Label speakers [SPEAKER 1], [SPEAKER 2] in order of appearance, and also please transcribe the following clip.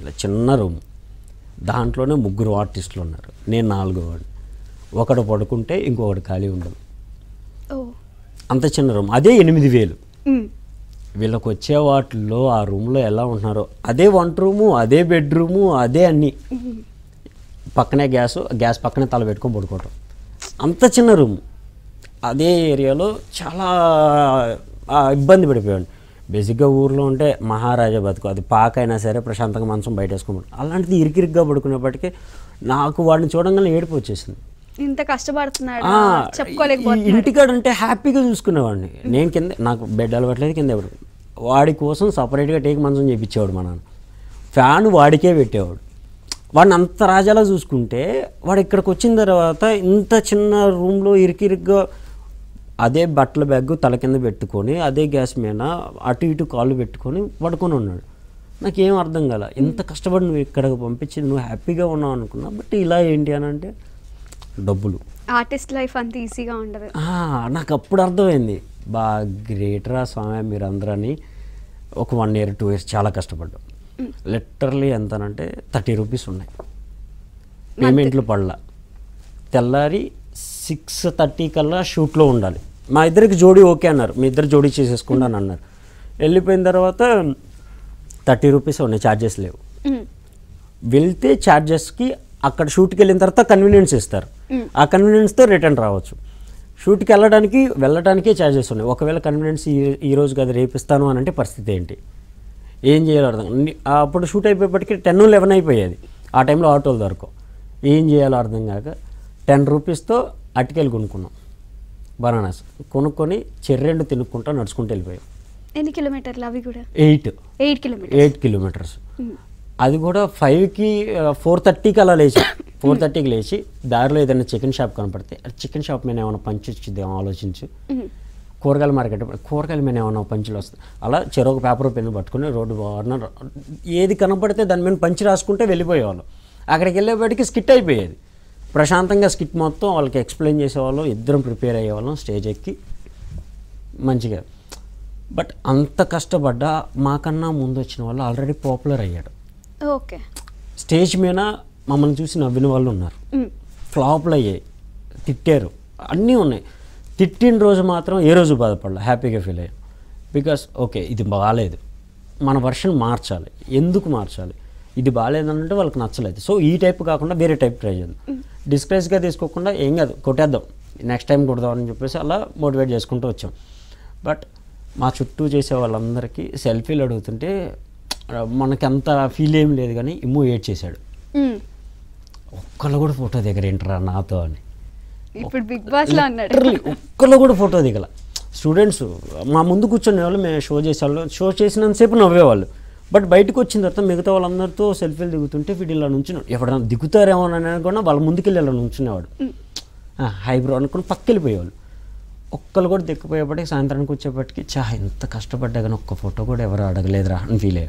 [SPEAKER 1] లేదు, చిన్న రూమ్. దాంట్లోనే 3 ఆర్టిస్టులు ఉన్నారు, నేను 4వ వాడిని. ఒకడు పడుకుంటే ఇంకొకటి ఖాళీ ఉండదు, అంత చిన్న రూమ్. అదే 8000. వీళ్ళకి వచ్చే వాటిల్లో ఆ రూమ్లో ఎలా ఉంటున్నారో అదే వంట రూము, అదే బెడ్రూము, అదే అన్నీ. పక్కనే గ్యాస్ పక్కనే తల పెట్టుకొని పడుకోవటం, అంత చిన్న రూమ్. అదే ఏరియాలో చాలా ఇబ్బంది పడిపోయాడు. బేసిక్గా ఊర్లో ఉంటే మహారాజా బతుకు, అది పాకైనా సరే ప్రశాంతంగా మంచం బయట వేసుకోమని. అలాంటిది ఇరికిరిగ్గా పడుకునేప్పటికీ నాకు వాడిని చూడంగానే ఏడుపు వచ్చేసింది.
[SPEAKER 2] ఇంత కష్టపడుతున్నాడు చెప్పుకోలేకపోతున్నాడు.
[SPEAKER 1] ఇంటికాడ అంటే హ్యాపీగా చూసుకునేవాడిని. నేను కింద, నాకు బెడ్ అలవాట్లేదు, కింద ఎవరు. వాడి కోసం సపరేట్గా టేక్ మంచం చేయించేవాడు మా నాన్న. ఫ్యాన్ వాడికే పెట్టేవాడు. వాడిని అంత రాజాలా చూసుకుంటే వాడు ఇక్కడికి వచ్చిన తర్వాత ఇంత చిన్న రూమ్లో ఇరికిరిగ్గా అదే బట్టల బ్యాగ్ తల కింద పెట్టుకొని అదే గ్యాస్ మీద అటు ఇటు కాళ్ళు పెట్టుకొని పడుకొని ఉన్నాడు. నాకేం అర్థం కాల. ఇంత కష్టపడి నువ్వు ఇక్కడికి పంపించింది, నువ్వు హ్యాపీగా ఉన్నావు అనుకున్నా, బట్ ఇలా ఏంటి అని అంటే డబ్బులు.
[SPEAKER 2] ఆర్టిస్ట్ లైఫ్ అంత ఈజీగా ఉండదు.
[SPEAKER 1] నాకు అప్పుడు అర్థమైంది, బాగా గ్రేటరా స్వామి మీరందరూ అని. ఒక 1 year 2 years చాలా కష్టపడ్డాం. లిటరలీ ఎంతనంటే 30 రూపీస్ ఉన్నాయి పేమెంట్లు పడలా. తెల్లారి 6:30 కల్లా షూట్లో ఉండాలి. మా ఇద్దరికి జోడీ ఓకే అన్నారు, మీ ఇద్దరు జోడీ చేసేసుకోండి అని అన్నారు. వెళ్ళిపోయిన తర్వాత 30 రూపీస్ ఉన్నాయి, ఛార్జెస్ లేవు. వెళ్తే ఛార్జెస్కి అక్కడ షూట్కి వెళ్ళిన తర్వాత కన్వీనియన్స్ ఇస్తారు, ఆ కన్వీనియన్స్తో రిటర్న్ రావచ్చు. షూట్కి వెళ్ళటానికే ఛార్జెస్ ఉన్నాయి. ఒకవేళ కన్వీనియన్స్ ఈ రోజు కదా రేపు ఇస్తాను అని అంటే పరిస్థితి ఏంటి, ఏం చేయాలో అర్థం. అప్పుడు షూట్ అయిపోయేప్పటికీ 10, 11 అయిపోయేది. ఆ టైంలో ఆటోలు దొరకవు, ఏం చేయాలో అర్థం కాక 10 రూపీస్తో అటుకెళ్ళి కొనుక్కున్నాం. బనానాస్ కొనుక్కొని చెర్రెండు తినుక్కుంటా నడుచుకుంటూ వెళ్ళిపోయాం.
[SPEAKER 2] ఎన్ని కిలోమీటర్లు అవి కూడా?
[SPEAKER 1] 8 కిలోమీటర్స్. అది కూడా 5కి 4:30కి అలా లేచి 4:30కి లేచి దారిలో ఏదైనా చికెన్ షాప్ కనపడితే చికెన్ షాప్ మీద ఏమైనా పంచి వచ్చిద్దాం ఆలోచించు, కూరగాయల మార్కెట్ కూరగాయల మీద ఏమైనా పంచులు వస్తాయి. అలా చెరొక పేపర్ పెన్ను పట్టుకుని రోడ్డు బాగున్న ఏది కనపడితే దాని మీద పంచి రాసుకుంటే వెళ్ళిపోయేవాళ్ళం. అక్కడికి వెళ్ళేప్పటికి స్కిట్ అయిపోయేది. ప్రశాంతంగా స్కిట్ మొత్తం వాళ్ళకి ఎక్స్ప్లెయిన్ చేసేవాళ్ళం, ఇద్దరం ప్రిపేర్ అయ్యేవాళ్ళం స్టేజ్ ఎక్కి మంచిగా. బట్ అంత కష్టపడ్డా మాకన్నా ముందు వచ్చిన వాళ్ళు ఆల్రెడీ పాపులర్ అయ్యాడు.
[SPEAKER 2] ఓకే,
[SPEAKER 1] స్టేజ్ మీద మమ్మల్ని చూసి నవ్విన వాళ్ళు ఉన్నారు, ఫ్లాప్లు అయ్యాయి, తిట్టారు, అన్నీ ఉన్నాయి. తిట్టిన రోజు మాత్రం ఏ రోజు బాధపడలే, హ్యాపీగా ఫీల్ అయ్యాం. బికాస్ ఓకే ఇది బాగాలేదు, మన వర్షన్ మార్చాలి. ఎందుకు మార్చాలి, ఇది బాగాలేదంటే వాళ్ళకి నచ్చలేదు, సో ఈ టైప్ కాకుండా వేరే టైప్ ట్రై చేద్దాం. డిస్కరేజ్గా తీసుకోకుండా ఏం కాదు కొట్టేద్దాం, నెక్స్ట్ టైం కొడదామని చెప్పేసి అలా మోటివేట్ చేసుకుంటూ వచ్చాం. బట్ మా చుట్టూ చేసే వాళ్ళందరికీ సెల్ఫీలు అడుగుతుంటే మనకి అంత ఫీల్ ఏం లేదు, కానీ ఇమ్మో ఏడ్ చేశాడు. ఒక్కళ్ళు కూడా ఫోటో దగ్గర ఏంటరా నాతో అని.
[SPEAKER 2] ఇప్పుడు బిగ్ బాస్ లో అన్నాడు,
[SPEAKER 1] ఒక్కళ్ళు కూడా ఫోటో దిగల. స్టూడెంట్స్ మా ముందు కూర్చునే వాళ్ళు, మేము షో చేసేవాళ్ళు, షో చేసినంతసేపు నవ్వేవాళ్ళు. బట్ బయటకు వచ్చిన తర్వాత మిగతా వాళ్ళందరితో సెల్ఫీలు దిగుతుంటే వీడు ఇలా నుంచున్నాడు. ఎప్పుడైనా దిగుతారేమో అని అనుకున్నా వాళ్ళ ముందుకెళ్ళి ఇలా నుంచునేవాడు. హైబ్రో అనుకుని పక్కెళ్ళిపోయేవాళ్ళు. ఒక్కళ్ళు కూడా దిక్కుపోయేప్పటికి సాయంత్రానికి వచ్చేప్పటికి ఎంత కష్టపడ్డా కానీ ఒక్క ఫోటో కూడా ఎవరు అడగలేదురా అని ఫీల్ అయ్యారు.